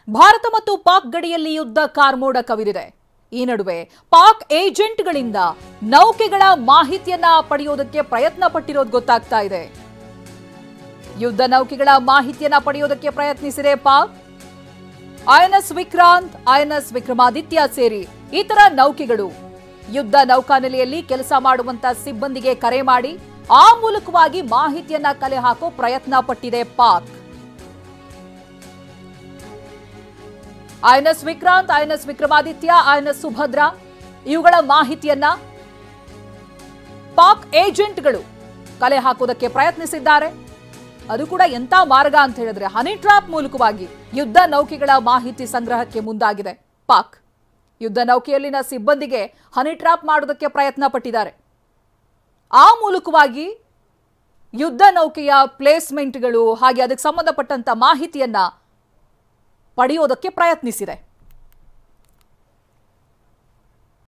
ಭಾರತ ಮತ್ತು ಪಾಕ್ ಗಡಿಯಲ್ಲಿ ಯುದ್ಧ ಕಾರ್ಮೋಡ ಕವಿದಿದೆ. ಈ ನಡುವೆ ಪಾಕ್ ಏಜೆಂಟ್ಗಳಿಂದ ನೌಕೆಗಳ ಮಾಹಿತಿಯನ್ನ ಪಡೆಯೋದಕ್ಕೆ ಪ್ರಯತ್ನ ಪಟ್ಟಿರೋದು ಗೊತ್ತಾಗ್ತಾ ಇದೆ. ಯುದ್ಧ ನೌಕೆಗಳ ಮಾಹಿತಿಯನ್ನ ಪಡೆಯೋದಕ್ಕೆ ಪ್ರಯತ್ನಿಸಿದೆ ಪಾಕ್. ಐಎನ್ಎಸ್ ವಿಕ್ರಾಂತ್, ಐಎನ್ಎಸ್ ವಿಕ್ರಮಾದಿತ್ಯ ಸೇರಿ ಇತರ ನೌಕೆಗಳು ಯುದ್ಧ ನೌಕಾನೆಲೆಯಲ್ಲಿ ಕೆಲಸ ಮಾಡುವಂತ ಸಿಬ್ಬಂದಿಗೆ ಕರೆ ಮಾಡಿ ಆ ಮೂಲಕವಾಗಿ ಮಾಹಿತಿಯನ್ನ ಕಲೆ ಹಾಕೋ ಪ್ರಯತ್ನ ಪಟ್ಟಿದೆ Pak. INS Vikrant, INS Vikramaditya, INS Subhadra ಇವುಗಳ ಮಾಹಿತಿಯನ್ನ ಪಾಕ್ ಏಜೆಂಟ್ಗಳು ಕಲೆ ಹಾಕೋದಕ್ಕೆ ಪ್ರಯತ್ನಿಸಿದ್ದಾರೆ. ಅದು ಕೂಡ ಎಂತ ಮಾರ್ಗ ಅಂತ ಹೇಳಿದ್ರೆ ಹನಿ ಟ್ರಾಪ್ ಮೂಲಕವಾಗಿ ಯುದ್ಧ ನೌಕೆಗಳ ಮಾಹಿತಿ ಸಂಗ್ರಹಕ್ಕೆ ಮುಂದಾಗಿದೆ ಪಾಕ್. ಯುದ್ಧ ನೌಕೆಯಲ್ಲಿನ ಸಿಬ್ಬಂದಿಗೆ ಹನಿ ಟ್ರಾಪ್ ಮಾಡೋದಕ್ಕೆ ಪ್ರಯತ್ನ ಪಟ್ಟಿದ್ದಾರೆ. ಆ ಮೂಲಕವಾಗಿ ಯುದ್ಧ ನೌಕೆಯ ಪ್ಲೇಸ್ಮೆಂಟ್ಗಳು ಹಾಗೆ ಅದಕ್ಕೆ ಸಂಬಂಧಪಟ್ಟಂತ ಮಾಹಿತಿಯನ್ನ ಪಡೆಯೋದಕ್ಕೆ ಪ್ರಯತ್ನಿಸಿದೆ.